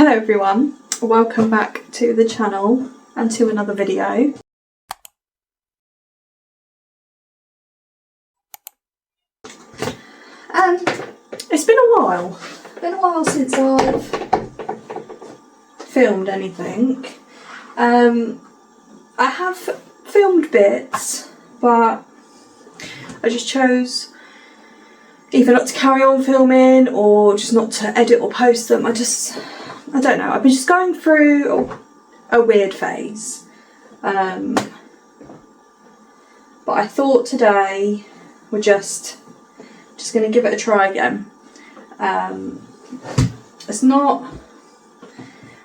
Hello everyone, welcome back to the channel and to another video. It's been a while. Since I've filmed anything. I have filmed bits, but I just chose either not to carry on filming or just not to edit or post them. I don't know, I've been just going through a weird phase. But I thought today we're just going to give it a try again. Haven't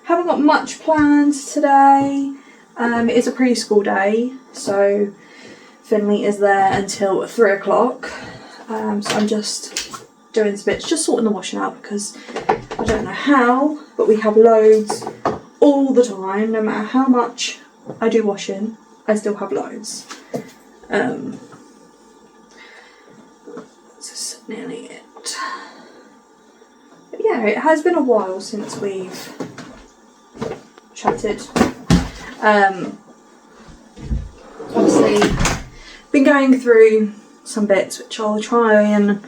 got much planned today. It is a preschool day, so Finley is there until 3 o'clock. So I'm just doing some bits, just sorting the washing out because I don't know how, but we have loads all the time. No matter how much I do washing, I still have loads. This is nearly it. But yeah, it has been a while since we've chatted. Obviously, been going through some bits which I'll try and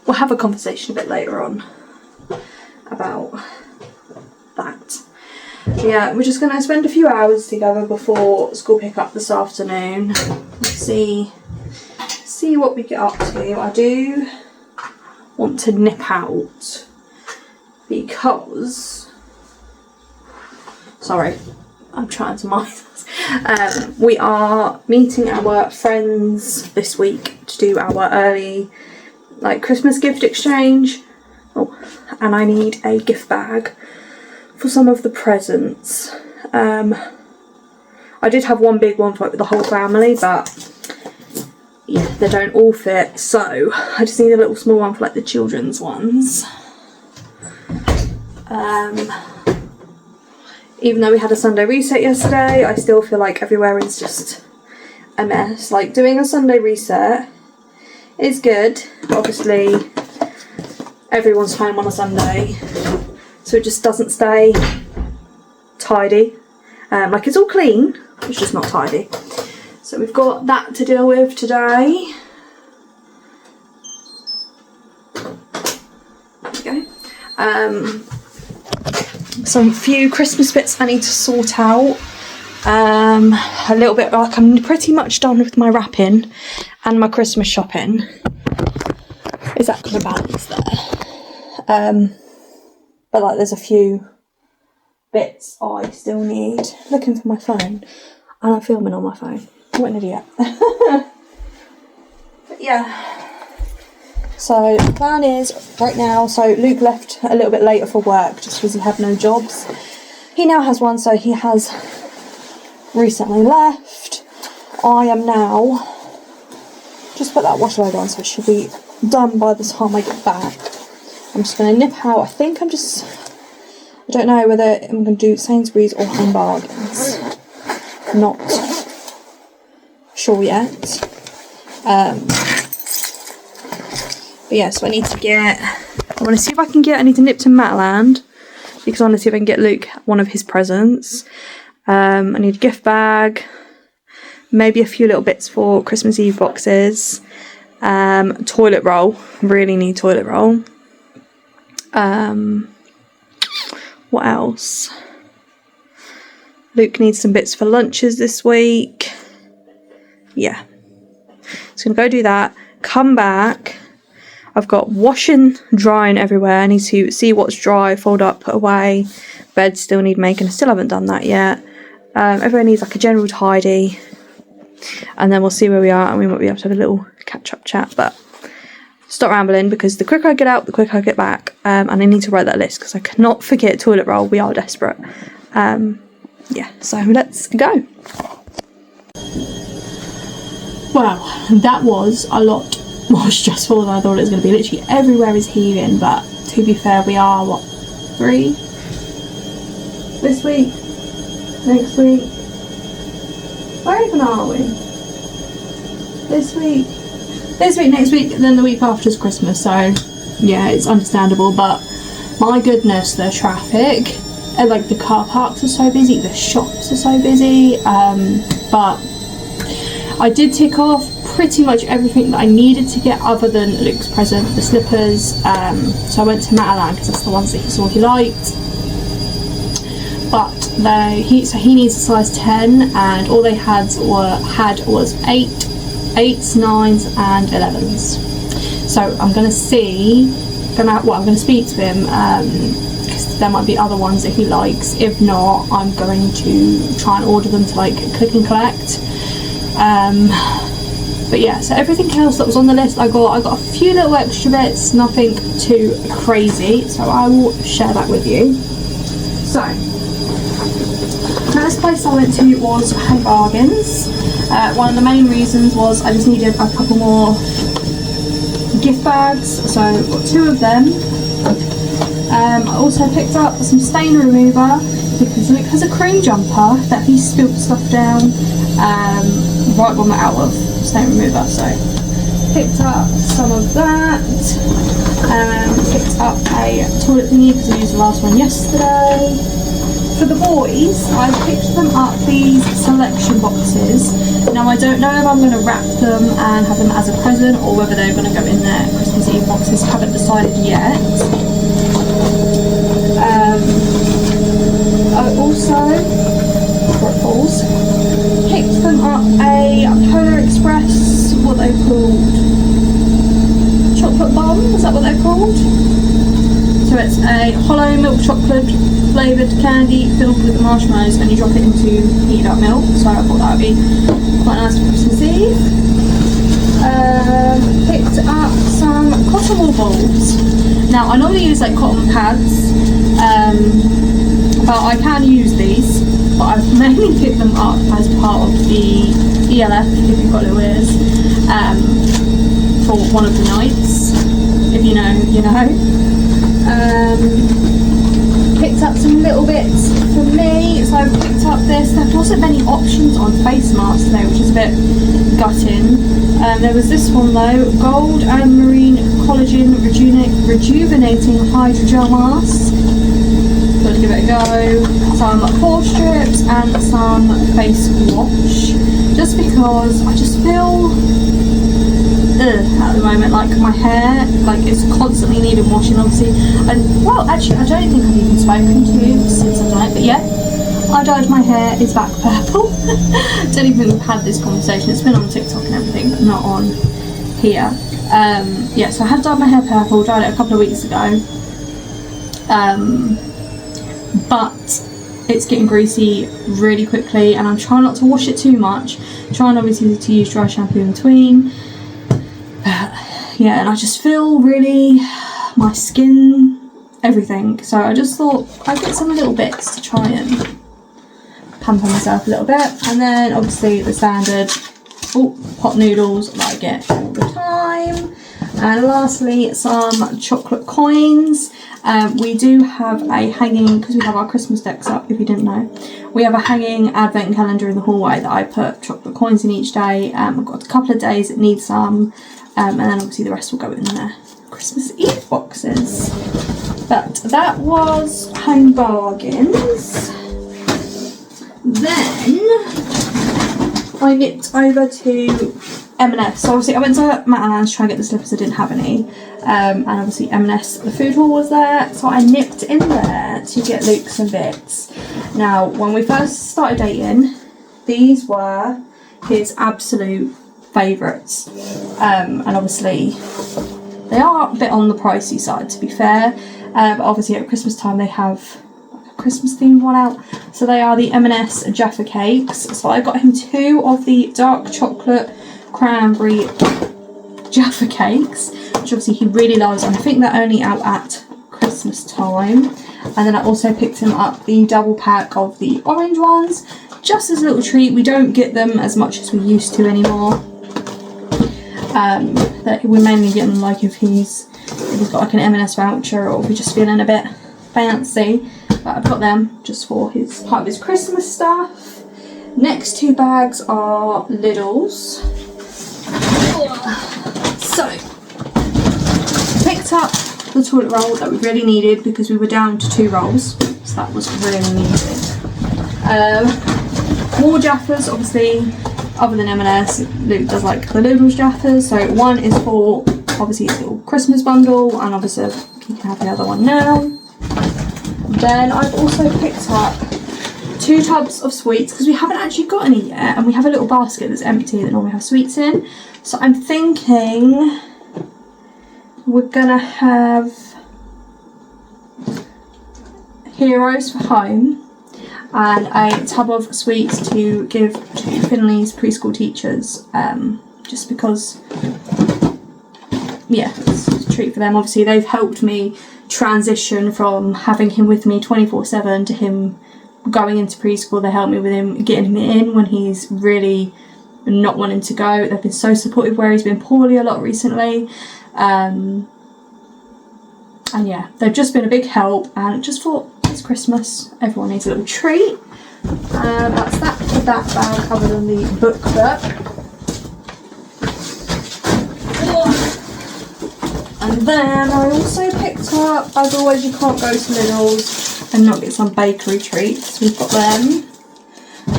we'll have a conversation a bit later on about that. Yeah, we're just going to spend a few hours together before school pick up this afternoon. See what we get up to. I do want to nip out because, sorry, I'm trying to mind this. We are meeting our friends this week to do our early Christmas gift exchange. Oh, and I need a gift bag for some of the presents. I did have one big one for the whole family, but yeah, they don't all fit, so I just need a little small one for the children's ones. Even though we had a Sunday reset yesterday, I still feel like everywhere is just a mess. Doing a Sunday reset is good, but obviously everyone's home on a Sunday, so it just doesn't stay tidy. It's all clean, it's just not tidy. So we've got that to deal with today. There we go. Some few Christmas bits I need to sort out. A little bit, I'm pretty much done with my wrapping and my Christmas shopping. Is that kind of balance there? But there's a few bits I still need. Looking for my phone, and I'm filming on my phone. What an idiot. But yeah. So the plan is right now, so Luke left a little bit later for work just because he had no jobs. He now has one, so he has recently left. I am now just put that wash load on, so it should be done by the time I get back. I'm just going to nip out. I don't know whether I'm going to do Sainsbury's or Home Bargains. Not sure yet. But yeah, so I want to see if I can I need to nip to Matland because I want to see if I can get Luke one of his presents. I need a gift bag, maybe a few little bits for Christmas Eve boxes. Toilet roll, really need toilet roll. What else? Luke needs some bits for lunches this week. Yeah, so I'm going to go do that, come back. I've got washing, drying everywhere. I need to see what's dry, fold up, put away. Beds still need making. I still haven't done that yet. Everyone needs a general tidy. And then we'll see where we are, and we might be able to have a little catch-up chat. But stop rambling, because the quicker I get out, the quicker I get back. And I need to write that list, because I cannot forget toilet roll. We are desperate. Yeah, so let's go. Wow, that was a lot more stressful than I thought it was going to be. Literally everywhere is heaving, but to be fair, we are, 3? This week? Next week? Where even are we? This week, next week, and then the week after is Christmas, so yeah, it's understandable, but my goodness, the traffic like the car parks are so busy, the shops are so busy, but I did tick off pretty much everything that I needed to get other than Luke's present, the slippers. So I went to McFadden because that's the ones that he saw he liked. But he needs a size 10, and all they had was 8s, 9s, and 11s. So I'm going to I'm going to speak to him because there might be other ones that he likes. If not, I'm going to try and order them to like click and collect. But yeah, so everything else that was on the list I got a few little extra bits, nothing too crazy, so I will share that with you. So first place I went to was Home Bargains. One of the main reasons was I just needed a couple more gift bags, so I've got 2 of them. I also picked up some stain remover because Luke has a cream jumper that he spilt stuff down right when we're out of stain remover, so picked up some of that. Picked up a toilet thingy because I used the last one yesterday. For the boys, I picked them up these selection boxes. Now I don't know if I'm going to wrap them and have them as a present or whether they're going to go in their Christmas Eve boxes. Haven't decided yet. I also picked them up a Polar Express, what they called, chocolate bomb, is that what they're called? So it's a hollow milk chocolate flavoured candy filled with marshmallows, and you drop it into heated up milk, so I thought that would be quite nice for Christmas Eve. Picked up some cotton wool balls. Now I normally use like cotton pads, but I can use these, but I've mainly picked them up as part of the ELF, if you've got little ears, for one of the nights. If you know, you know. Picked up some little bits for me, so I picked up this. There wasn't many options on face masks today, which is a bit gutting. There was this one though, Gold and Marine Collagen Rejuvenating Hydrogel Mask. Got to give it a go. Some pore strips and some face wash, just because I just feel at the moment, like my hair, like it's constantly needing washing, obviously. And well, actually, I don't think I've even spoken to you since I've done it, but yeah, I dyed my hair, it's back purple. Don't even think we've had this conversation. It's been on TikTok and everything, but not on here. Yeah, so I had dyed my hair purple, dyed it a couple of weeks ago. But it's getting greasy really quickly, and I'm trying not to wash it too much. I'm trying obviously to use dry shampoo in between. Yeah, and I just feel really, my skin, everything. So I just thought I'd get some little bits to try and pamper myself a little bit. And then obviously the standard pot noodles that I get all the time. And lastly, some chocolate coins. We do have a hanging, because we have our Christmas decks up, if you didn't know. We have a hanging advent calendar in the hallway that I put chocolate coins in each day. I've got a couple of days that need some. And then obviously the rest will go in the Christmas Eve boxes. But that was Home Bargains. Then I nipped over to M&S. So obviously I went to McFadden to try and get the slippers, I didn't have any. And obviously M&S, the food hall was there. So I nipped in there to get Luke some bits. Now, when we first started dating, these were his absolute favourites. And obviously they are a bit on the pricey side, to be fair. But obviously at Christmas time they have a Christmas themed one out. So they are the M&S Jaffa cakes. So I got him 2 of the dark chocolate cranberry Jaffa cakes, which obviously he really loves, and I think they're only out at Christmas time. And then I also picked him up the double pack of the orange ones, just as a little treat. We don't get them as much as we used to anymore. That we're mainly getting like if he's got like an M&S voucher, or if we're just feeling a bit fancy. But I've got them just for his part of his Christmas stuff. Next 2 bags are Lidl's. So picked up the toilet roll that we really needed because we were down to 2 rolls. so that was really needed. More Jaffas, obviously, other than M&S, Luke does like the Lidl's Jaffas. So one is for obviously his little Christmas bundle, and obviously you can have the other one now. Then I've also picked up 2 tubs of sweets because we haven't actually got any yet, and we have a little basket that's empty that normally have sweets in. So I'm thinking we're gonna have Heroes for home and a tub of sweets to give to Finley's preschool teachers, just because, yeah, it's a treat for them. Obviously they've helped me transition from having him with me 24/7 to him going into preschool. They helped me with him, getting him in when he's really not wanting to go. They've been so supportive where he's been poorly a lot recently, and yeah, they've just been a big help, and just thought it's Christmas, everyone needs a little treat. That's that for that bag, other than the book. And then I also picked up, as always you can't go to Lidl's and not get some bakery treats, we've got them.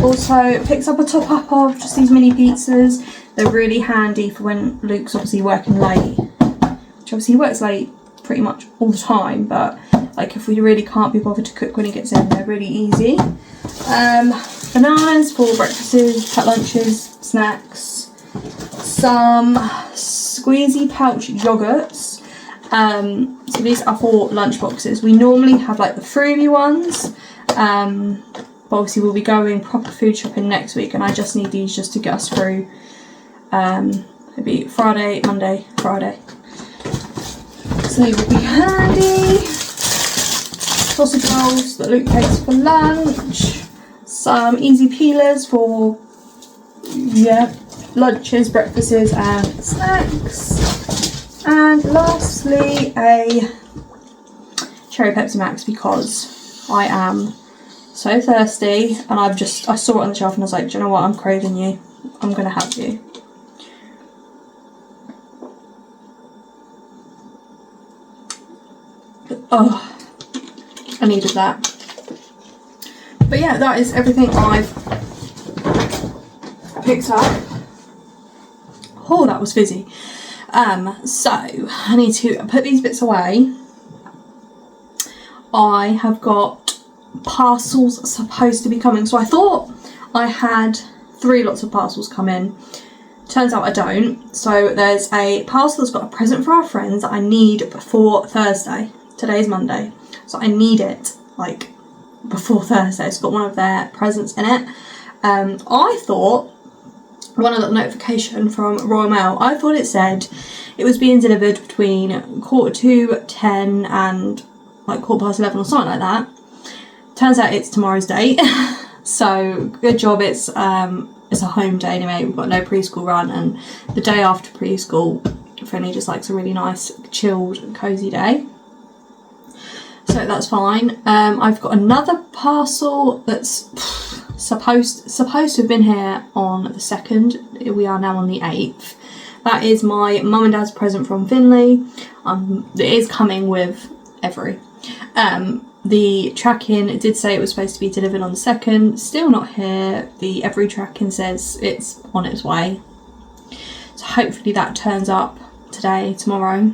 Also picked up a top up of just these mini pizzas. They're really handy for when Luke's obviously working late, which obviously he works late pretty much all the time, but like if we really can't be bothered to cook when he gets in, they're really easy. Bananas for breakfasts, packed lunches, snacks, some squeezy pouch yogurts. So these are for lunch boxes. We normally have like the freebie ones, but obviously we'll be going proper food shopping next week, and I just need these just to get us through. It'll be Friday, Monday, Friday. So they will be handy. Sausage rolls that Luke takes for lunch. Some easy peelers for, yeah, lunches, breakfasts and snacks. And lastly, a cherry Pepsi Max, because I am so thirsty, and I saw it on the shelf and I was like, do you know what, I'm craving you. I'm going to have you. Oh, I needed that. But yeah, that is everything I've picked up. Oh, that was fizzy. So I need to put these bits away. I have got parcels supposed to be coming. So I thought I had 3 lots of parcels come in. Turns out I don't. So there's a parcel that's got a present for our friends that I need before Thursday. Today's Monday. So I need it like before Thursday. It's got one of their presents in it. I thought, when I got the notification from Royal Mail, I thought it said it was being delivered between 10:15 and like 11:15 or something like that. Turns out it's tomorrow's date. So good job, it's a home day anyway. We've got no preschool run, and the day after preschool, Finley just likes a really nice chilled and cozy day. So that's fine. I've got another parcel that's supposed to have been here on the 2nd. We are now on the 8th. That is my mum and dad's present from Finley. It is coming with every. The tracking did say it was supposed to be delivered on the 2nd. Still not here. The every tracking says it's on its way. So hopefully that turns up today, tomorrow.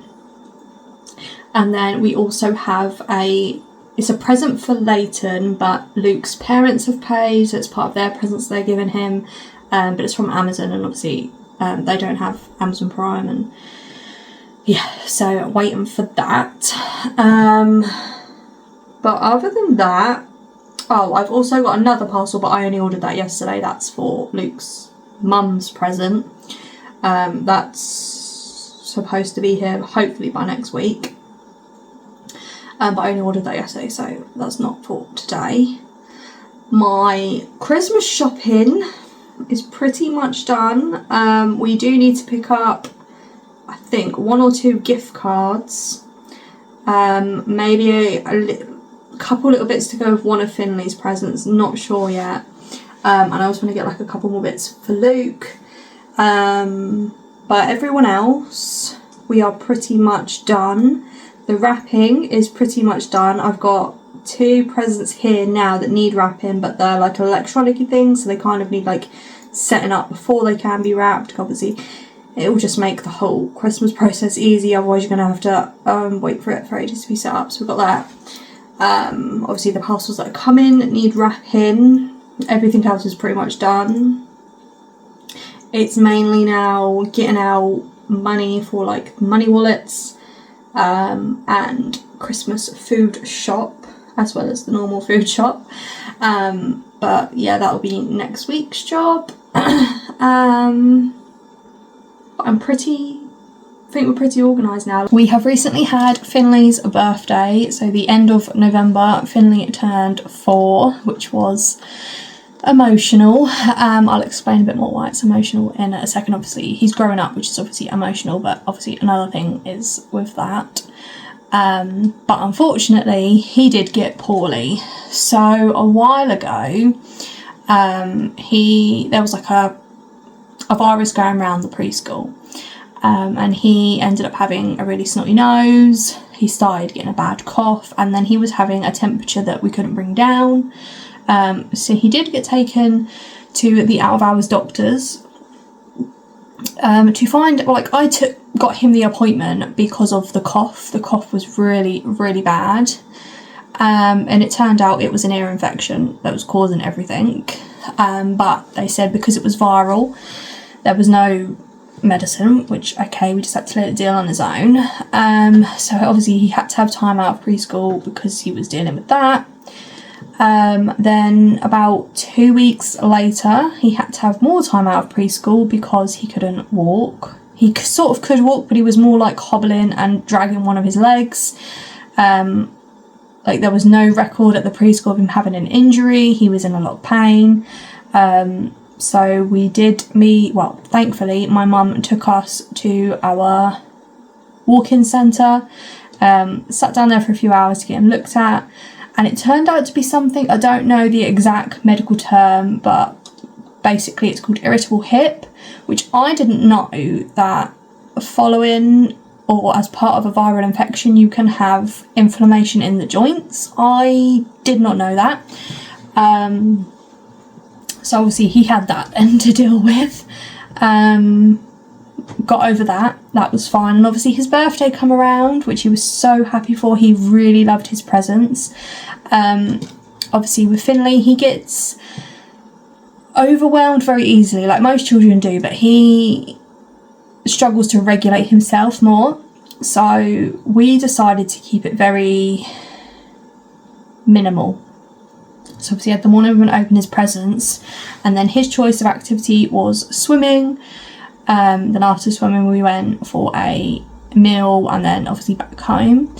And then we also have it's a present for Leighton, but Luke's parents have paid, so it's part of their presents they're giving him. But it's from Amazon, and obviously they don't have Amazon Prime, and yeah, so waiting for that. But other than that, oh, I've also got another parcel, but I only ordered that yesterday. That's for Luke's mum's present. That's supposed to be here hopefully by next week. But I only ordered that yesterday, so that's not for today. My Christmas shopping is pretty much done. We do need to pick up, I think, 1 or 2 gift cards. Maybe a couple little bits to go with one of Finley's presents, not sure yet. And I also want to get like a couple more bits for Luke. But everyone else, we are pretty much done. The wrapping is pretty much done. I've got 2 presents here now that need wrapping, but they're like electronic things, so they kind of need like setting up before they can be wrapped. Obviously it will just make the whole Christmas process easy, otherwise you're going to have to wait for it for ages to be set up. So we've got that. Obviously the parcels that come in need wrapping. Everything else is pretty much done. It's mainly now getting out money for like money wallets and Christmas food shop, as well as the normal food shop. But yeah, that'll be next week's job. I think we're pretty organised now. We have recently had Finley's birthday, so the end of November Finley turned 4, which was emotional. I'll explain a bit more why it's emotional in a second. Obviously he's growing up, which is obviously emotional, but obviously another thing is with that. But unfortunately he did get poorly. So a while ago there was like a virus going around the preschool, and he ended up having a really snotty nose. He started getting a bad cough, and then he was having a temperature that we couldn't bring down. So he did get taken to the out of hours doctors to find, like, got him the appointment because of the cough. The cough was really, really bad, and it turned out it was an ear infection that was causing everything. But they said because it was viral, there was no medicine, which, okay, we just had to let it deal on his own. So obviously he had to have time out of preschool because he was dealing with that. Then about 2 weeks later he had to have more time out of preschool because he couldn't walk. He sort of could walk, but he was more like hobbling and dragging one of his legs. Like, there was no record at the preschool of him having an injury. He was in a lot of pain. So we did thankfully my mum took us to our walk-in centre, sat down there for a few hours to get him looked at, and it turned out to be something, I don't know the exact medical term, but basically it's called irritable hip, which I didn't know that following or as part of a viral infection you can have inflammation in the joints. I did not know that. So obviously he had that then to deal with. Got over that. That was fine. And obviously his birthday come around, which he was so happy for. He really loved his presents. Obviously with Finley, he gets overwhelmed very easily, like most children do, but he struggles to regulate himself more. So we decided to keep it very minimal. So obviously at the morning we went to open his presents, and then his choice of activity was swimming. Then after swimming we went for a meal, and then obviously back home,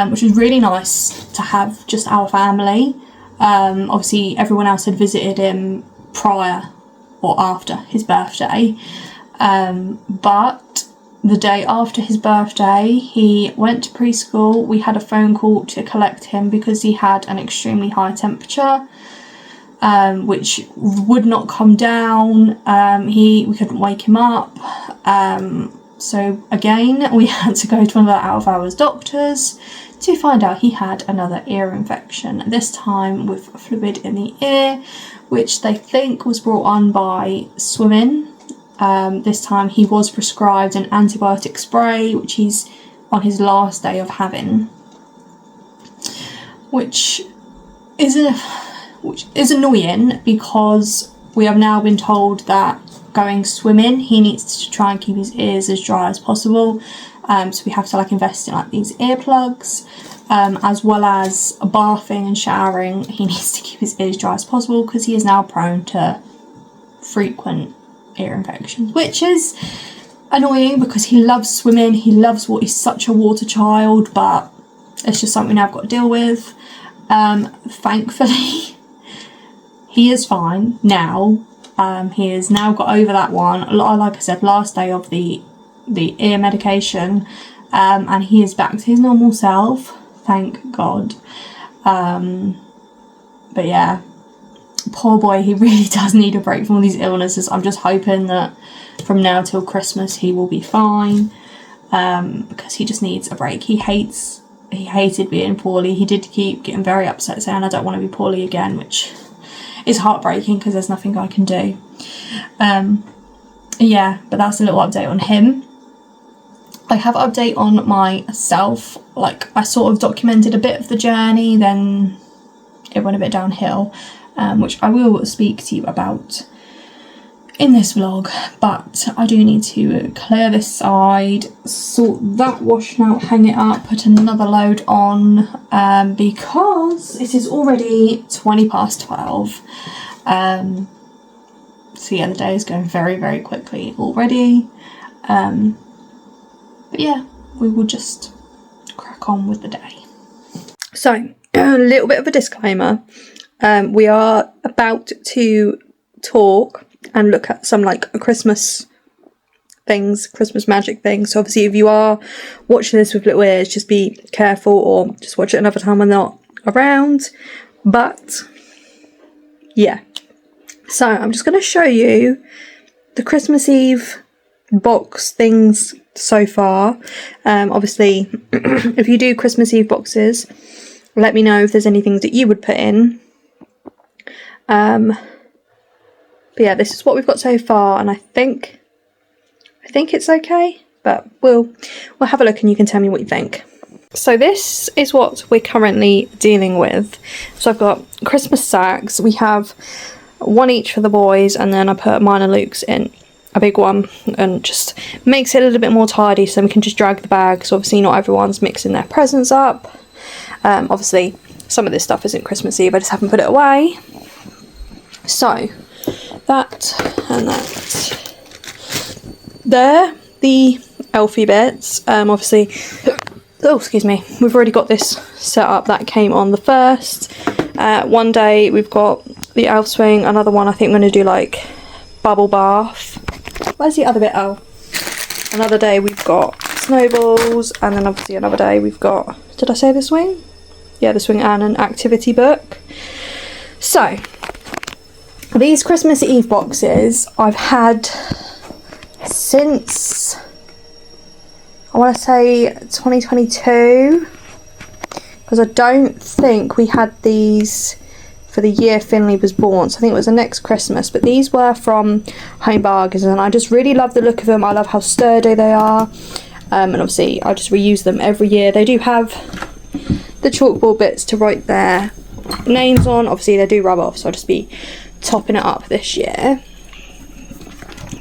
which was really nice to have just our family. Obviously everyone else had visited him prior or after his birthday, but the day after his birthday he went to preschool. We had a phone call to collect him because he had an extremely high temperature, which would not come down. We couldn't wake him up, so again we had to go to one of the out of hours doctors to find out he had another ear infection, this time with fluid in the ear, which they think was brought on by swimming. This time he was prescribed an antibiotic spray, which he's on his last day of having, which is annoying because we have now been told that going swimming he needs to try and keep his ears as dry as possible. So we have to like invest in like these earplugs, as well as bathing and showering. He needs to keep his ears dry as possible because he is now prone to frequent ear infections, which is annoying because he loves swimming, he's such a water child, but it's just something I've got to deal with. Thankfully he is fine now. He has now got over that one, like I said, last day of the ear medication, and he is back to his normal self, thank God. But yeah, poor boy, he really does need a break from all these illnesses. I'm just hoping that from now till Christmas he will be fine, because he just needs a break. He hates he hated being poorly. He did keep getting very upset saying I don't want to be poorly again, which is heartbreaking because there's nothing I can do. Yeah, but that's a little update on him. I have an update on myself. Like, I sort of documented a bit of the journey, then it went a bit downhill, which I will speak to you about in this vlog, but I do need to clear this side, sort that washing out, hang it up, put another load on, because it is already 12:20. So yeah, the day is going very, very quickly already. But yeah, we will just crack on with the day. So, a little bit of a disclaimer. We are about to talk and look at some like Christmas things, Christmas magic things. So obviously if you are watching this with little ears, just be careful or just watch it another time when they're not around. But yeah. So I'm just going to show you the Christmas Eve box things so far. Obviously, if you do Christmas Eve boxes, let me know if there's anything that you would put in. But yeah, this is what we've got so far, and I think it's okay. But we'll have a look, and you can tell me what you think. So this is what we're currently dealing with. So I've got Christmas sacks. We have one each for the boys, and then I put mine and Luke's in a big one, and just makes it a little bit more tidy so we can just drag the bag. So obviously not everyone's mixing their presents up. Obviously some of this stuff isn't Christmas Eve, I just haven't put it away. So that and that there, the elfie bits. Obviously, oh excuse me, we've already got this set up. That came on the 1st. One day we've got the elf swing, another one I think I'm going to do like bubble bath. Where's the other bit? Oh, another day we've got snowballs, and then obviously another day we've got, did I say the swing? Yeah, the swing and an activity book. So these Christmas Eve boxes I've had since, I want to say 2022, because I don't think we had these for the year Finley was born, so I think it was the next Christmas. But these were from Home Bargains, and I just really love the look of them. I love how sturdy they are, and obviously I just reuse them every year. They do have the chalkboard bits to write their names on. Obviously they do rub off, so I'll just be topping it up this year.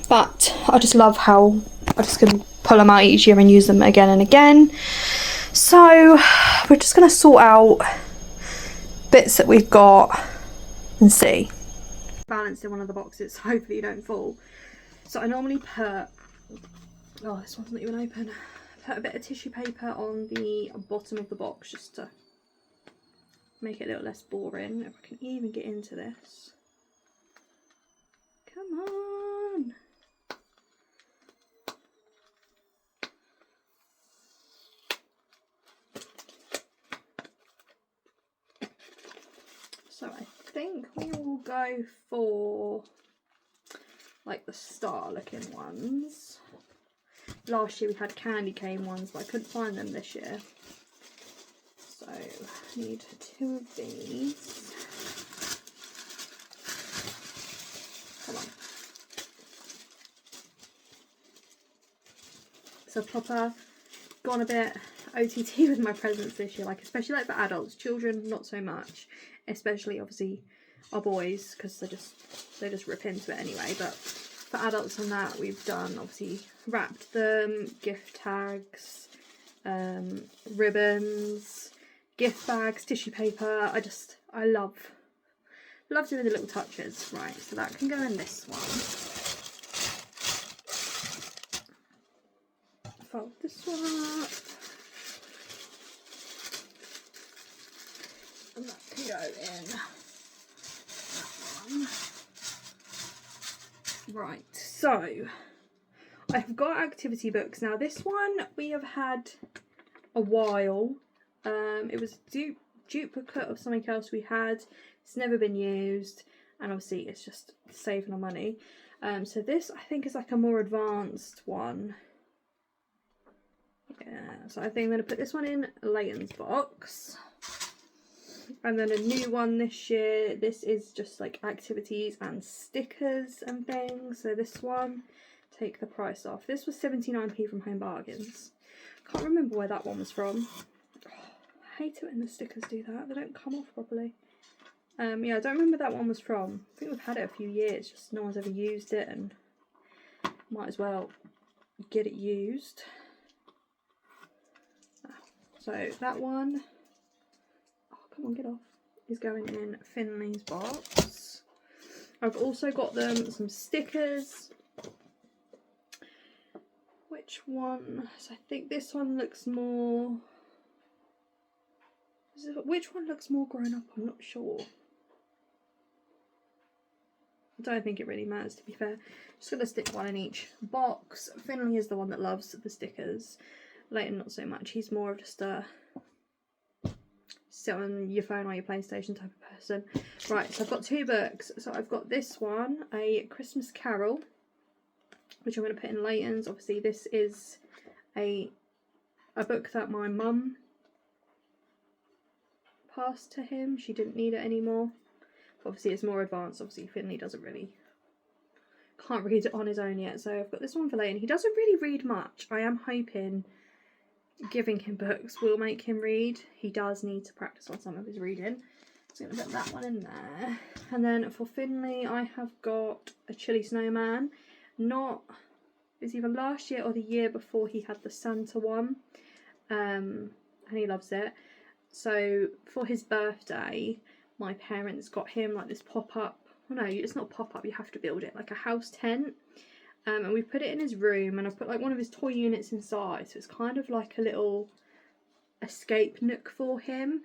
But I just love how I just can pull them out each year and use them again and again. So we're just going to sort out bits that we've got and see. Balanced in one of the boxes, so hopefully you don't fall. So I normally put, oh this one's not even open, put a bit of tissue paper on the bottom of the box just to make it a little less boring. If I can even get into this. Come on. So I think we will go for like the star looking ones. Last year we had candy cane ones, but I couldn't find them this year. So I need 2 of these. Come on. So proper gone a bit OTT with my presents this year, like especially like for adults. Children not so much, especially obviously our boys, because they just rip into it anyway. But for adults and that, we've done obviously wrapped them, gift tags, ribbons, gift bags, tissue paper. I love doing the little touches. Right, so that can go in this one. Fold this one up, and that can go in that one. Right, so I've got activity books now. This one we have had a while. It was a duplicate of something else we had. It's never been used, and obviously it's just saving our money. So this I think is like a more advanced one. Yeah, so I think I'm going to put this one in Layton's box. And then a new one this year. This is just like activities and stickers and things. So this one, take the price off. This was 79p from Home Bargains. Can't remember where that one was from. Oh, I hate it when the stickers do that. They don't come off properly. Yeah, I don't remember that one was from. I think we've had it a few years, just no one's ever used it, and might as well get it used. So that one, oh come on, get off, is going in Finley's box. I've also got them some stickers. Which one? So I think this one looks more... Which one looks more grown up? I'm not sure. I don't think it really matters, to be fair. Just going to stick one in each box. Finley is the one that loves the stickers. Layton not so much. He's more of just a sit on your phone or your PlayStation type of person. Right, so I've got two books. So I've got this one, A Christmas Carol, which I'm going to put in Layton's. Obviously this is a book that my mum passed to him. She didn't need it anymore. Obviously it's more advanced. Obviously Finley can't read it on his own yet. So I've got this one for Layton. He doesn't really read much. I am hoping giving him books will make him read. He does need to practice on some of his reading. So I'm going to put that one in there. And then for Finley I have got a Chilly Snowman. It's either last year or the year before he had the Santa one. And he loves it. So for his birthday, my parents got him like this pop-up, well, no, it's not pop-up, you have to build it, like a house tent. And we put it in his room, and I put like one of his toy units inside, so it's kind of like a little escape nook for him.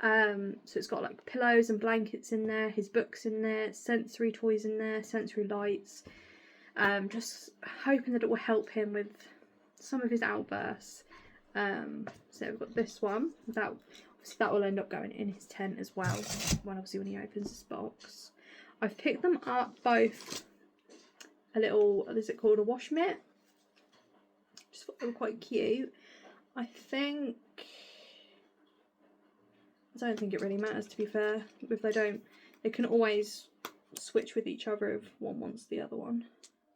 So it's got like pillows and blankets in there, his books in there, sensory toys in there, sensory lights. Just hoping that it will help him with some of his outbursts. So we've got this one. That will end up going in his tent as well, when he opens this box. I've picked them up both a little, is it called a wash mitt? Just thought they were quite cute. I don't think it really matters, to be fair. If they don't, they can always switch with each other if one wants the other one.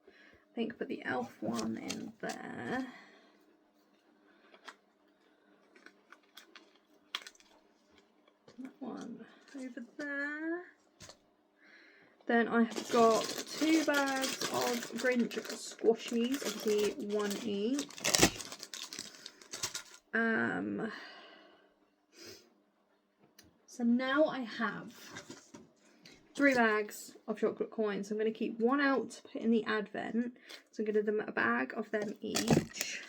I think put the elf one in there. That one over there. Then I have got 2 bags of Grinch squashies, obviously one each. So now I have 3 bags of chocolate coins. I'm going to keep one out to put in the advent. So I'm going to give them a bag of them each.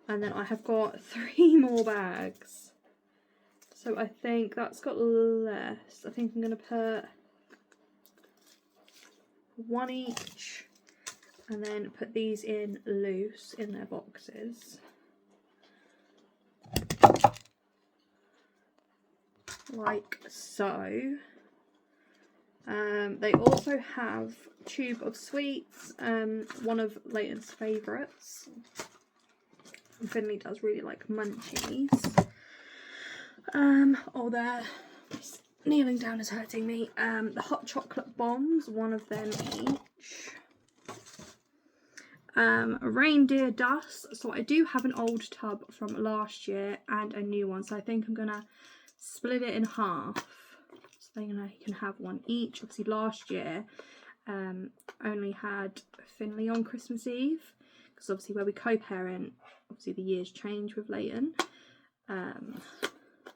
And then I have got 3 more bags. So I think that's got less. I think I'm going to put 1 each. And then put these in loose in their boxes. Like so. They also have Tube of Sweets, one of Layton's favourites. Finley does really like munchies. Oh, there. Kneeling down is hurting me. The hot chocolate bombs, one of them each. Reindeer dust. So I do have an old tub from last year and a new one. So I think I'm gonna split it in half. So they can have one each. Obviously last year only had Finley on Christmas Eve, because obviously where we co-parent, obviously the years change with Layton.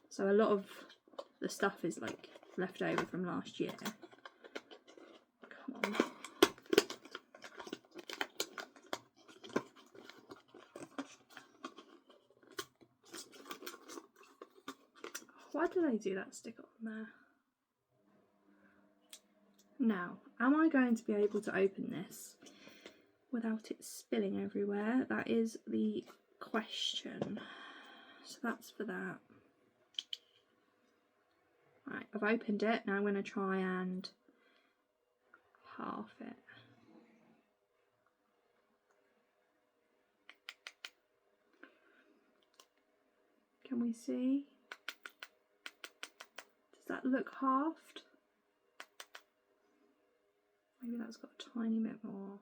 So a lot of the stuff is like left over from last year. Come on. Why did I do that sticker on there? Now, am I going to be able to open this without it spilling everywhere? That is the question. So that's for that. Right, I've opened it. Now I'm going to try and half it. Can we see? Does that look halved? Maybe that's got a tiny bit more.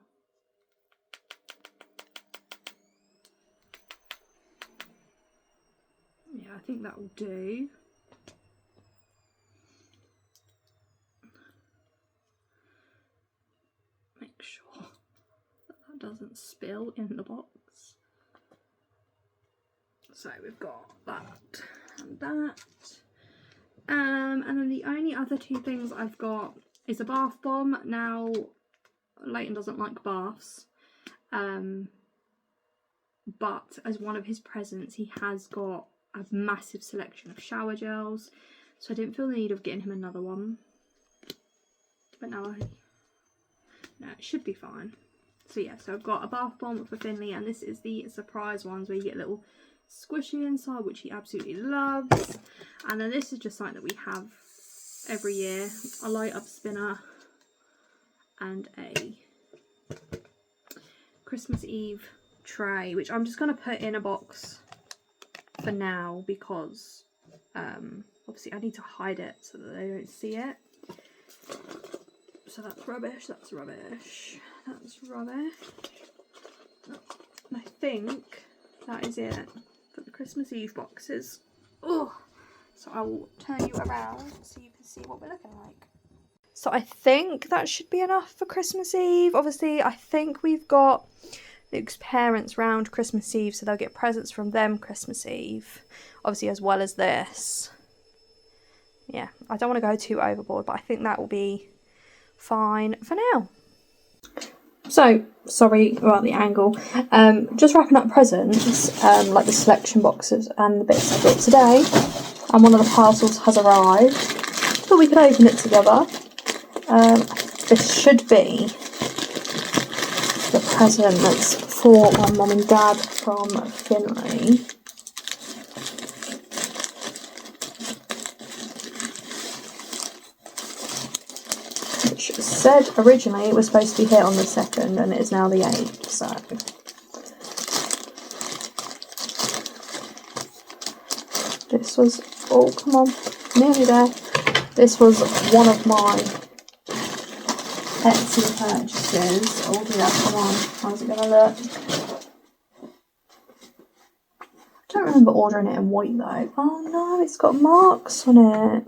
Yeah, I think that will do. Make sure that doesn't spill in the box. So we've got that and that. And then the only other two things I've got is a bath bomb. Now, Leighton doesn't like baths, but as one of his presents, he has got a massive selection of shower gels, so I didn't feel the need of getting him another one. But now no, it should be fine. So yeah, so I've got a bath bomb for Finley, and this is the surprise ones where you get a little squishy inside, which he absolutely loves. And then this is just something that we have every year, a light up spinner and a Christmas Eve tray, which I'm just going to put in a box for now because obviously I need to hide it so that they don't see it. So that's rubbish, that's rubbish, that's rubbish. And I think that is it for the Christmas Eve boxes. Oh, so I will turn you around so you can see what we're looking like. So I think that should be enough for Christmas Eve. Obviously, I think we've got Luke's parents round Christmas Eve, so they'll get presents from them Christmas Eve, obviously, as well as this. Yeah, I don't want to go too overboard, but I think that will be fine for now. So, sorry about the angle. Just wrapping up presents, like the selection boxes and the bits I got today. And one of the parcels has arrived. Thought we could open it together. This should be the present that's for my mum and dad from Finley. Which said originally it was supposed to be here on the 2nd and it is now the 8th, so. This was, oh come on, nearly there. This was one of my Etsy purchases. Oh dear, come on, how's it gonna look? I don't remember ordering it in white though. Oh no, it's got marks on it.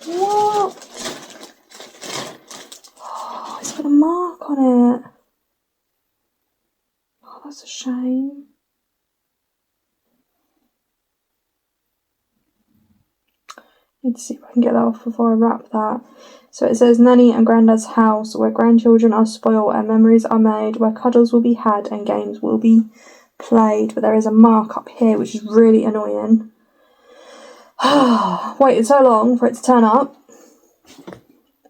What? Oh, it's got a mark on it. Oh, that's a shame. Need to see if I can get that off before I wrap that. So it says Nanny and Grandad's house, where grandchildren are spoiled and memories are made, where cuddles will be had and games will be played. But there is a mark up here which is really annoying. Waited so long for it to turn up,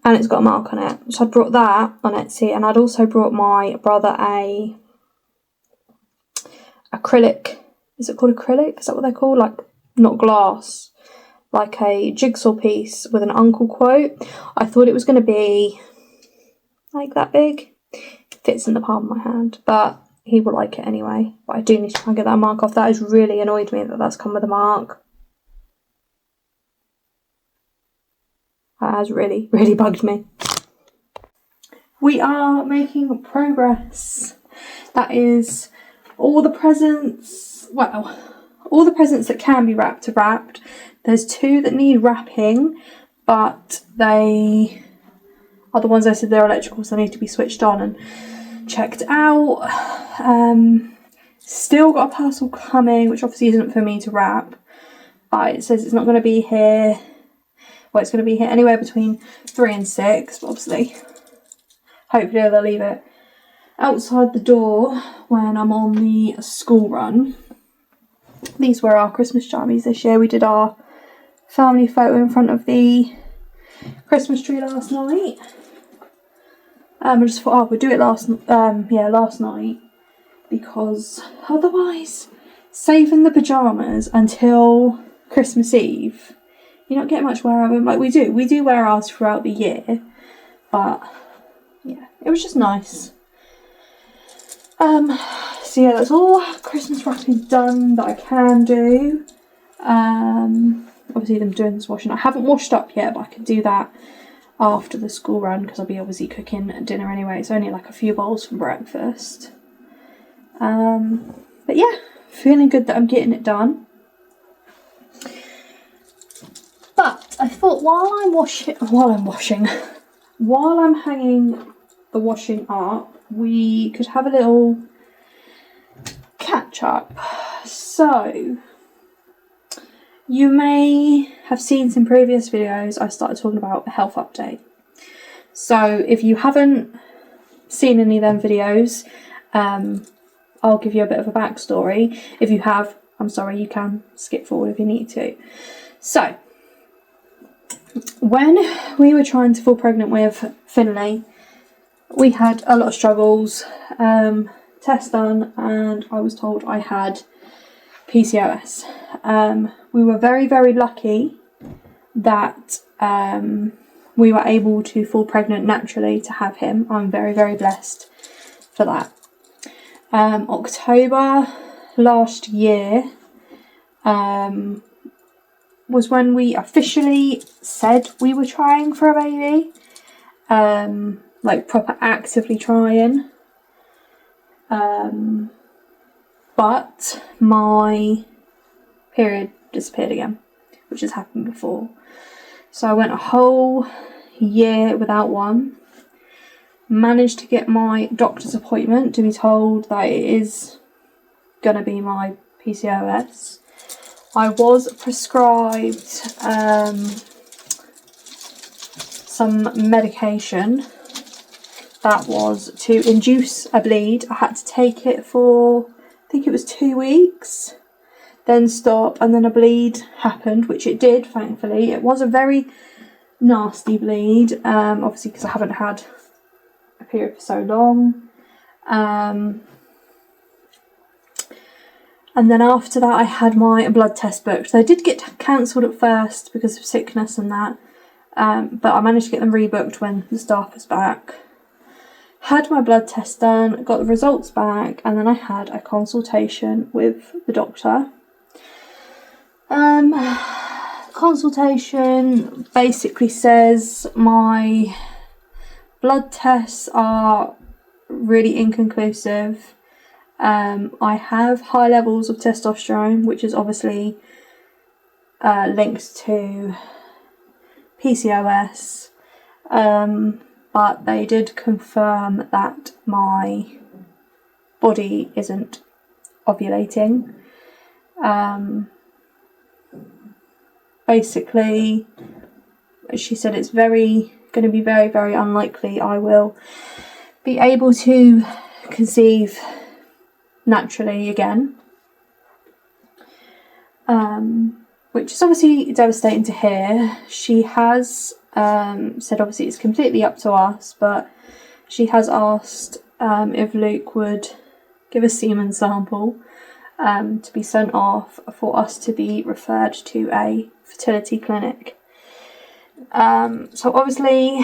and it's got a mark on it. So I brought that on Etsy, and I'd also brought my brother a acrylic. Is it called acrylic? Is that what they're called? Like, not glass. Like a jigsaw piece with an uncle quote. I thought it was going to be like that big. It fits in the palm of my hand, but he will like it anyway. But I do need to try and get that mark off. That has really annoyed me that that's come with a mark. That has really, really bugged me. We are making progress. That is all the presents, well, all the presents that can be wrapped are wrapped. There's 2 that need wrapping, but they are the ones I said they're electrical, so they need to be switched on and checked out. Still got a parcel coming, which obviously isn't for me to wrap, but it says it's not going to be here. Well, it's going to be here anywhere between 3 and 6, but obviously, hopefully they'll leave it outside the door when I'm on the school run. These were our Christmas jammies this year. We did our family photo in front of the Christmas tree last night. I just thought, oh, we'll do it last night, because otherwise, saving the pyjamas until Christmas Eve, you're not getting much wear out of them. Like we do wear ours throughout the year, but yeah, it was just nice. So yeah, that's all Christmas wrapping done that I can do. Obviously I'm doing this washing. I haven't washed up yet, but I can do that after the school run because I'll be obviously cooking dinner anyway. It's only like a few bowls for breakfast. But yeah, feeling good that I'm getting it done. But I thought while I'm hanging the washing up, we could have a little catch up. So you may have seen some previous videos I started talking about a health update. So if you haven't seen any of them videos, I'll give you a bit of a backstory. If you have, I'm sorry, you can skip forward if you need to. So when we were trying to fall pregnant with Finley, we had a lot of struggles. Test done, and I was told I had PCOS. We were very, very lucky that we were able to fall pregnant naturally to have him. I'm very, very blessed for that. October last year was when we officially said we were trying for a baby, like proper actively trying. But my period disappeared again, which has happened before. So I went a whole year without one. Managed to get my doctor's appointment to be told that it is going to be my PCOS. I was prescribed some medication that was to induce a bleed. I had to take it for, I think it was 2 weeks, then stop, and then a bleed happened, which it did, thankfully. It was a very nasty bleed, obviously because I haven't had a period for so long. And then after that I had my blood test booked. They did get cancelled at first because of sickness and that, but I managed to get them rebooked when the staff was back. Had my blood test done, got the results back, and then I had a consultation with the doctor. Consultation basically says my blood tests are really inconclusive. I have high levels of testosterone, which is obviously linked to PCOS. But they did confirm that my body isn't ovulating. Basically, she said it's going to be very, very unlikely I will be able to conceive naturally again. Which is obviously devastating to hear. She has said obviously it's completely up to us, but she has asked if Luke would give a semen sample to be sent off for us to be referred to a fertility clinic. So obviously,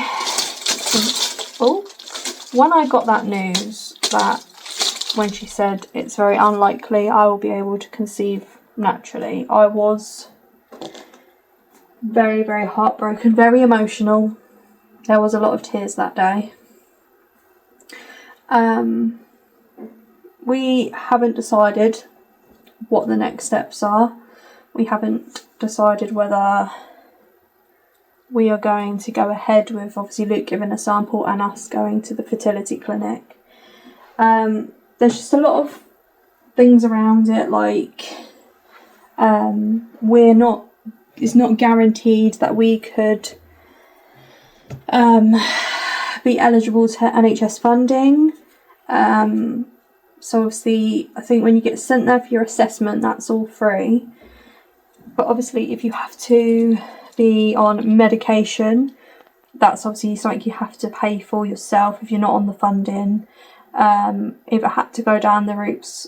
when I got that news, that when she said it's very unlikely I will be able to conceive naturally, I was very, very heartbroken, very emotional. There was a lot of tears that day. We haven't decided what the next steps are. We haven't decided whether we are going to go ahead with obviously Luke giving a sample and us going to the fertility clinic. There's just a lot of things around it, like it's not guaranteed that we could be eligible to NHS funding. So obviously I think when you get sent there for your assessment, that's all free. But obviously if you have to be on medication, that's obviously something you have to pay for yourself if you're not on the funding. If it had to go down the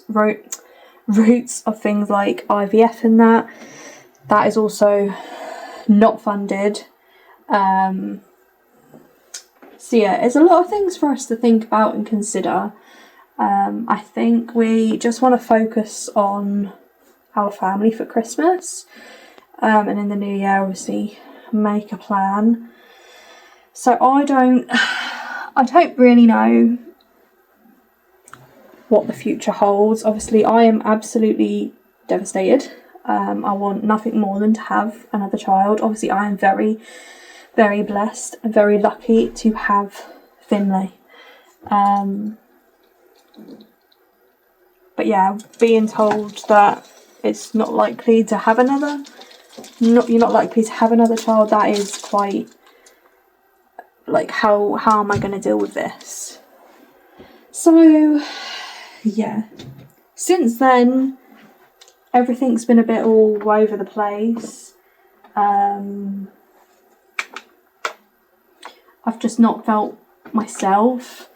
routes of things like IVF and that is also not funded. So yeah, there's a lot of things for us to think about and consider. I think we just want to focus on our family for Christmas, and in the new year obviously make a plan. So I don't really know what the future holds. Obviously I am absolutely devastated. I want nothing more than to have another child. Obviously I am very, very blessed and very lucky to have Finlay. But yeah, being told that it's not likely to have another, you're not likely to have another child, that is quite, like, how am I going to deal with this? So yeah, since then everything's been a bit all over the place. I've just not felt myself.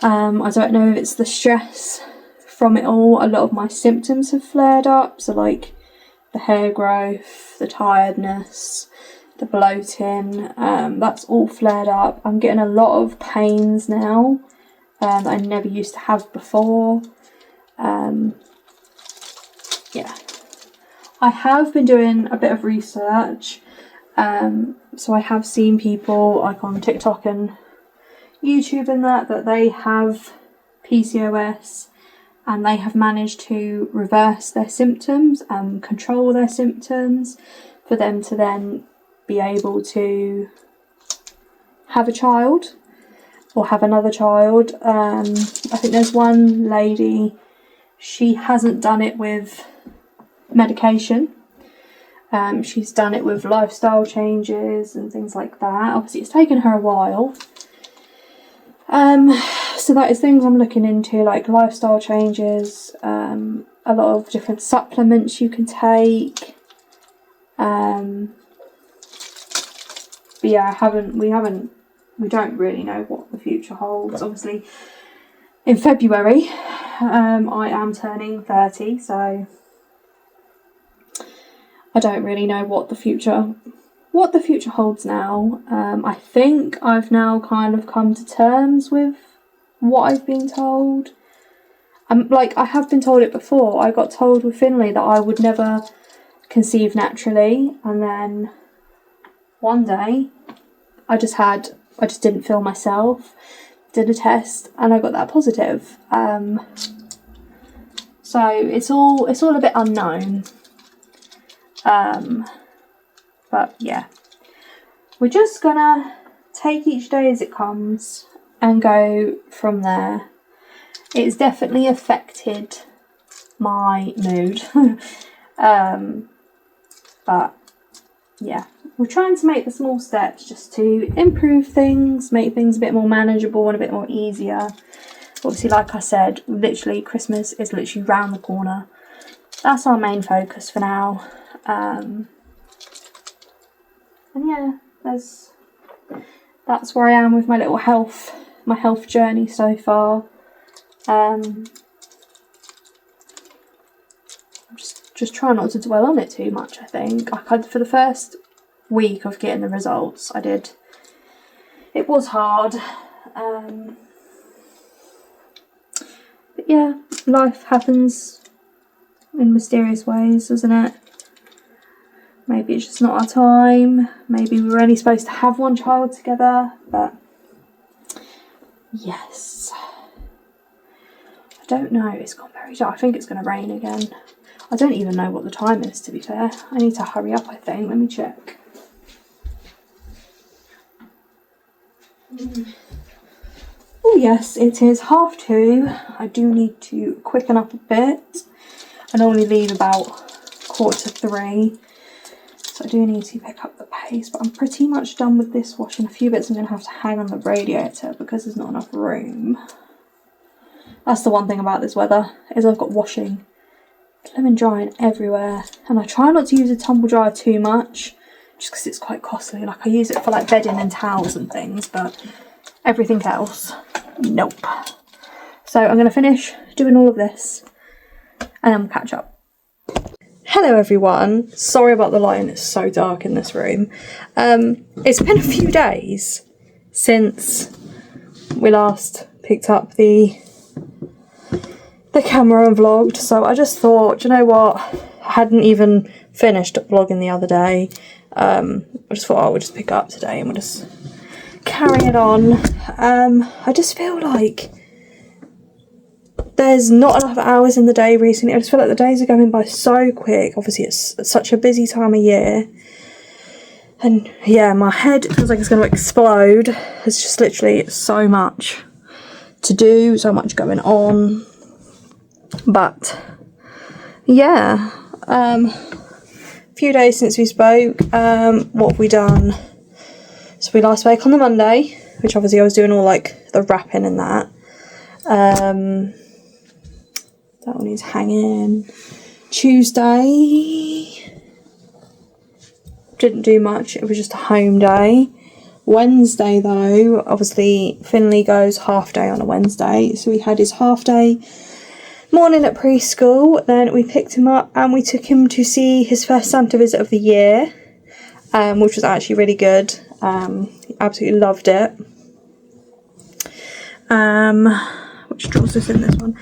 I don't know if it's the stress from it all. A lot of my symptoms have flared up, so like the hair growth, the tiredness, the bloating, that's all flared up. I'm getting a lot of pains now that I never used to have before. Yeah, I have been doing a bit of research, so I have seen people like on TikTok and YouTube and that they have PCOS and they have managed to reverse their symptoms and control their symptoms for them to then be able to have a child or have another child. I think there's one lady, she hasn't done it with medication. She's done it with lifestyle changes and things like that. Obviously it's taken her a while. So that is things I'm looking into, like lifestyle changes, a lot of different supplements you can take. But yeah, we don't really know what the future holds. Obviously in February, I am turning 30, so I don't really know what the future holds now. I think I've now kind of come to terms with what I've been told. Like, I have been told it before. I got told with Finlay that I would never conceive naturally, and then one day I just didn't feel myself, did a test, and I got that positive. So it's all a bit unknown. But yeah, we're just gonna take each day as it comes and go from there. It's definitely affected my mood. But yeah, we're trying to make the small steps just to improve things, make things a bit more manageable and a bit more easier. Obviously, like I said, literally Christmas is literally round the corner. That's our main focus for now. And yeah, that's where I am with my little health journey so far. I'm just trying not to dwell on it too much. I think for the first week of getting the results, it was hard. But yeah, life happens in mysterious ways, doesn't it? Maybe it's just not our time. Maybe we were only supposed to have one child together, but yes. I don't know, it's gone very dark. I think it's going to rain again. I don't even know what the time is, to be fair. I need to hurry up, I think. Let me check. Oh yes, it is 2:30. I do need to quicken up a bit. I normally leave about 2:45. So I do need to pick up the pace, but I'm pretty much done with this washing. A few bits I'm going to have to hang on the radiator because there's not enough room. That's the one thing about this weather, is I've got washing lemon drying everywhere. And I try not to use a tumble dryer too much, just because it's quite costly. Like, I use it for like bedding and towels and things, but everything else, nope. So I'm going to finish doing all of this and then we'll catch up. Hello everyone, sorry about the light, it's so dark in this room. It's been a few days since we last picked up the the camera and vlogged, so I just thought, do you know what, I hadn't even finished vlogging the other day. I just thought I would just pick up today and we'll just carry it on. I just feel like there's not enough hours in the day recently. I just feel like the days are going by so quick. Obviously it's such a busy time of year, and yeah, my head feels like it's going to explode. There's just literally so much to do, so much going on. But yeah, a few days since we spoke. What have we done? So we last spoke on the Monday, which obviously I was doing all like the wrapping and that. That one is hanging. Tuesday, didn't do much, it was just a home day. Wednesday though, obviously Finley goes half day on a Wednesday, so we had his half day morning at preschool. Then we picked him up and we took him to see his first Santa visit of the year, which was actually really good. He absolutely loved it. Which draws us in this one.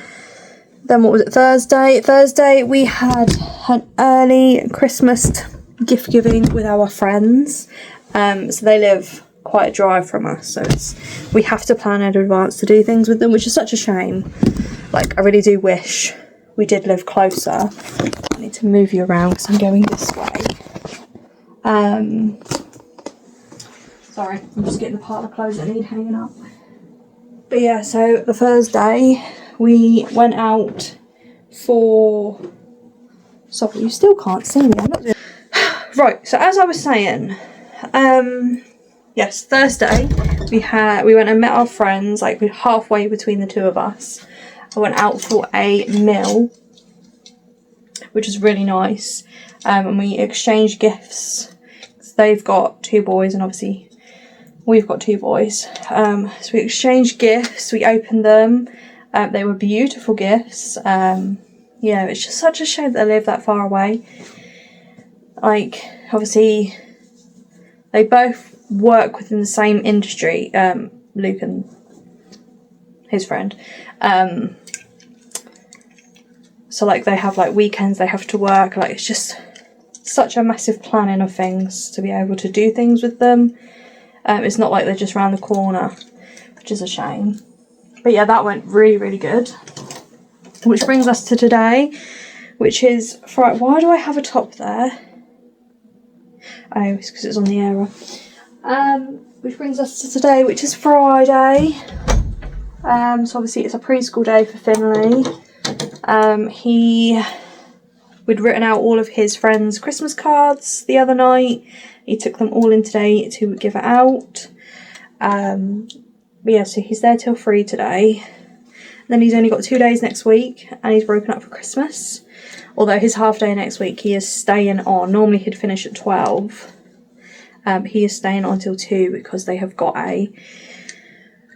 Then what was it, Thursday? Thursday we had an early Christmas gift giving with our friends. So they live quite a drive from us, so we have to plan in advance to do things with them, which is such a shame. Like, I really do wish we did live closer. I need to move you around because I'm going this way. Sorry, I'm just getting the part of the clothes that I need hanging up. But yeah, so the Thursday we went out for... Sorry, you still can't see me. I'm not doing... Right, so as I was saying, yes, Thursday we went and met our friends, like we're halfway between the two of us. I went out for a meal, which was really nice, and we exchanged gifts. They've got 2 boys and obviously we've got 2 boys. So we exchanged gifts, we opened them. They were beautiful gifts. Yeah, it's just such a shame that they live that far away. Like, obviously, they both work within the same industry, Luke and his friend. So, like, they have, like, weekends they have to work. Like, it's just such a massive planning of things to be able to do things with them. It's not like they're just around the corner, which is a shame. But yeah, that went really, really good. Which brings us to today, which is Friday. Why do I have a top there? Oh, it's because it's on the arrow. Which brings us to today, which is Friday. So obviously it's a preschool day for Finley. We'd written out all of his friends' Christmas cards the other night. He took them all in today to give it out. But yeah, so he's there till 3 today. Then he's only got 2 days next week and he's broken up for Christmas. Although his half day next week he is staying on. Normally he'd finish at 12. He is staying on till 2 because they have got a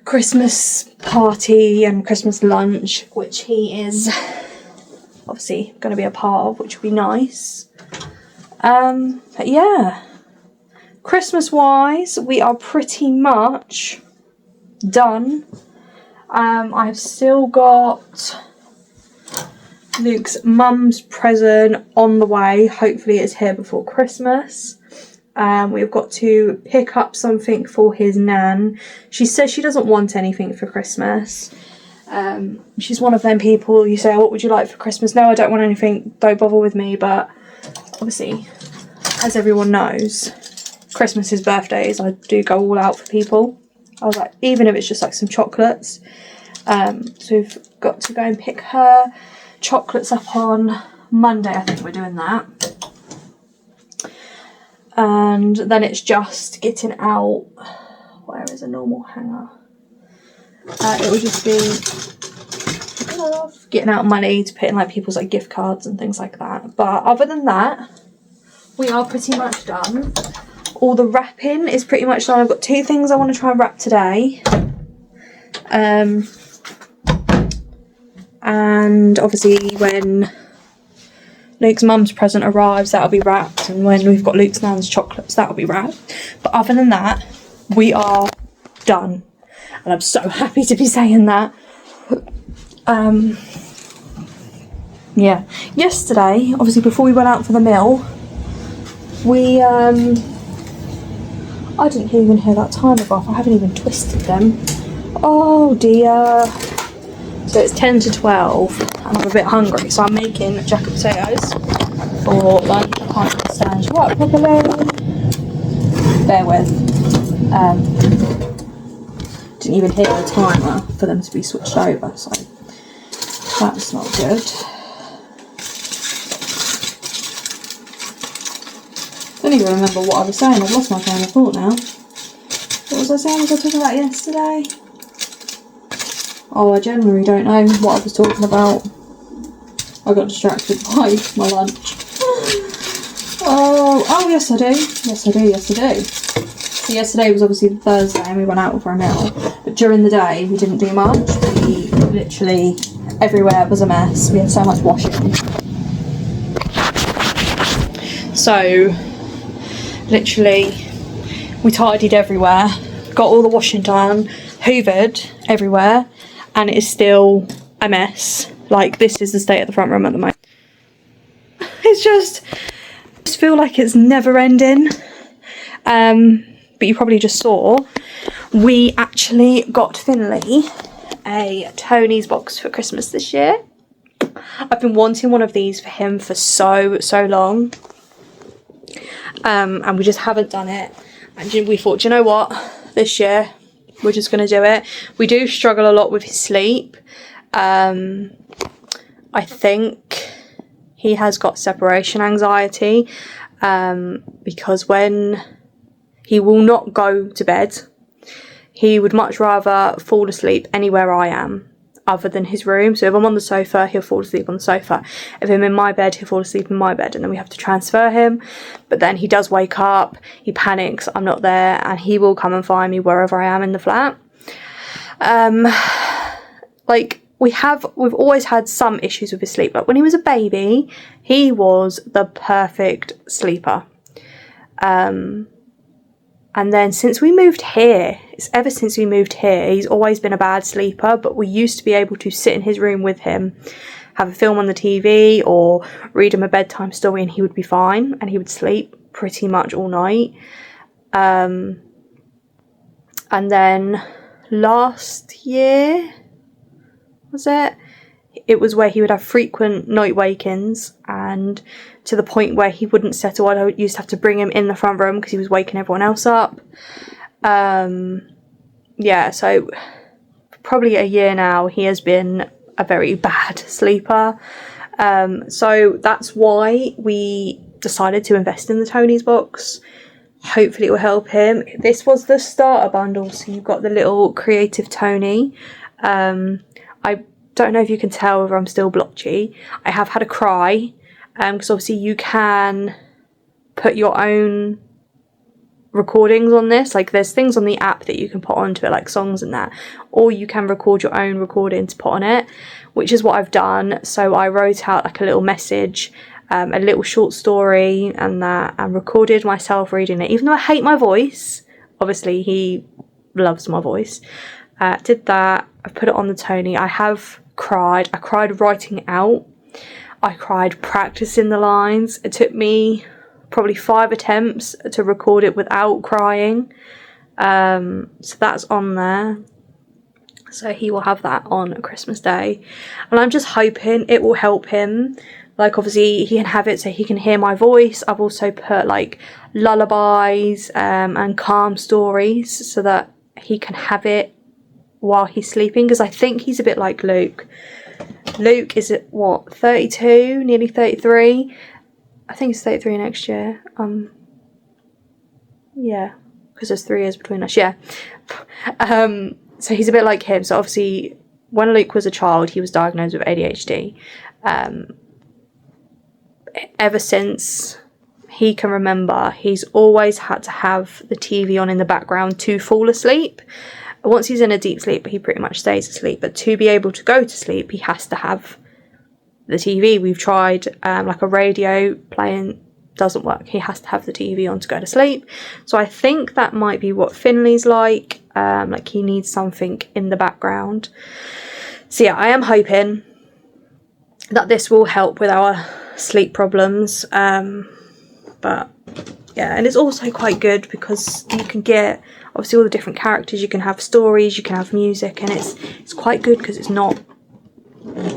Christmas party and Christmas lunch, which he is obviously going to be a part of, which will be nice. But yeah, Christmas wise we are pretty much done. I've still got Luke's mum's present on the way. Hopefully it's here before Christmas. We've got to pick up something for his nan. She says she doesn't want anything for Christmas. She's one of them people you say, oh, what would you like for Christmas? No, I don't want anything, don't bother with me. But obviously, as everyone knows, Christmas is birthdays. I do go all out for people. I was like, even if it's just like some chocolates. So we've got to go and pick her chocolates up on Monday. I think we're doing that. And then it's just getting out. Where is a normal hanger? It would just be getting out money to put in like people's like gift cards and things like that. But other than that, we are pretty much done. All the wrapping is pretty much done. I've got 2 things I want to try and wrap today. And obviously when Luke's mum's present arrives, that'll be wrapped. And when we've got Luke's nan's chocolates, that'll be wrapped. But other than that, we are done. And I'm so happy to be saying that. Yeah. Yesterday, obviously before we went out for the meal, we I didn't even hear that timer go off. I haven't even twisted them. Oh dear. So it's 10 to 12 and I'm a bit hungry, so I'm making jacket potatoes for lunch. I can't stand you up properly. Bear with. Didn't even hit the timer for them to be switched over, so that's not good. Don't even remember what I was saying. I've lost my train of thought now. What was I saying? Was I talking about yesterday? Oh, I genuinely don't know what I was talking about. I got distracted by my lunch. Oh, yes I do. Yes I do. So yesterday was obviously Thursday and we went out for a meal. But during the day we didn't do much. We literally, everywhere was a mess. We had so much washing. So, literally, we tidied everywhere. Got all the washing done. Hoovered everywhere. And it is still a mess. Like, this is the state of the front room at the moment. It's just, I just feel like it's never ending. But you probably just saw, we actually got Finley a Tony's box for Christmas this year. I've been wanting one of these for him for so long. And we just haven't done it. And we thought, do you know what? This year, we're just going to do it. We do struggle a lot with his sleep. I think he has got separation anxiety. Because when he will not go to bed, he would much rather fall asleep anywhere I am other than his room. So if I'm on the sofa, he'll fall asleep on the sofa. If I'm in my bed, he'll fall asleep in my bed, and then we have to transfer him. But then he does wake up, he panics, I'm not there, and he will come and find me wherever I am in the flat. Like, we've always had some issues with his sleep. Like when he was a baby, he was the perfect sleeper. And then since we moved here, ever since we moved here, he's always been a bad sleeper, but we used to be able to sit in his room with him, have a film on the TV or read him a bedtime story, and he would be fine and he would sleep pretty much all night. And then last year, it was where he would have frequent night wake-ins, and to the point where he wouldn't settle. I used to have to bring him in the front room because he was waking everyone else up. Yeah, so probably a year now he has been a very bad sleeper. So that's why we decided to invest in the Tony's box. Hopefully it will help him. This was the starter bundle, so you've got the little creative Tony. I don't know if you can tell whether I'm still blotchy. I have had a cry, because obviously you can put your own recordings on this. Like there's things on the app that you can put onto it, like songs and that, or you can record your own recording to put on it, which is what I've done. So I wrote out like a little message, a little short story and that, and recorded myself reading it, even though I hate my voice. Obviously he loves my voice. Did that. I put it on the Tony. I have cried. I cried writing it out. I cried practicing the lines. It took me probably 5 attempts to record it without crying. So that's on there. So he will have that on Christmas Day. And I'm just hoping it will help him. Like obviously he can have it so he can hear my voice. I've also put like lullabies and calm stories so that he can have it while he's sleeping, because I think he's a bit like Luke. Luke is at what, 32, nearly 33. I think it's 33 next year. Yeah, because there's 3 years between us. Yeah. So he's a bit like him. So obviously when Luke was a child, he was diagnosed with ADHD. Ever since he can remember, he's always had to have the TV on in the background to fall asleep. Once he's in a deep sleep, he pretty much stays asleep. But to be able to go to sleep, he has to have the TV. We've tried like a radio playing, doesn't work. He has to have the TV on to go to sleep. So I think that might be what Finley's like. Like he needs something in the background. So yeah, I am hoping that this will help with our sleep problems. But yeah, and it's also quite good because you can get obviously all the different characters, you can have stories, you can have music, and it's quite good because it's not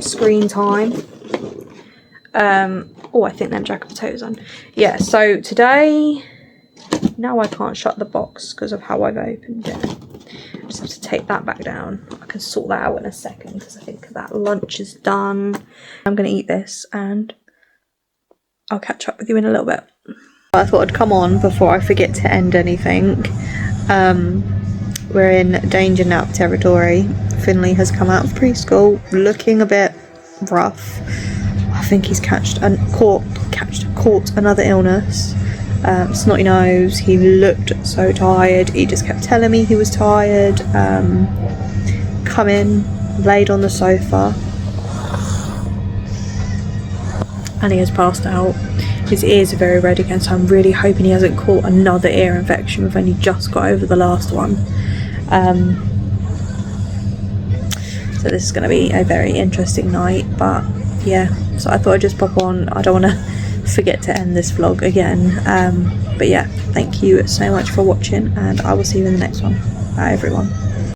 screen time. Oh, I think them jacket potatoes on. Yeah, so today, now I can't shut the box because of how I've opened it. I just have to take that back down. I can sort that out in a second because I think that lunch is done. I'm going to eat this and I'll catch up with you in a little bit. I thought I'd come on before I forget to end anything. We're in danger nap territory. Finley has come out of preschool looking a bit rough. I think he's caught another illness. Snotty nose. He looked so tired. He just kept telling me he was tired. Come in, laid on the sofa, and he has passed out. His ears are very red again, so I'm really hoping he hasn't caught another ear infection. We've only just got over the last one. So this is going to be a very interesting night, but yeah, so I thought I'd just pop on. I don't want to forget to end this vlog again. But yeah, thank you so much for watching, and I will see you in the next one. Bye everyone.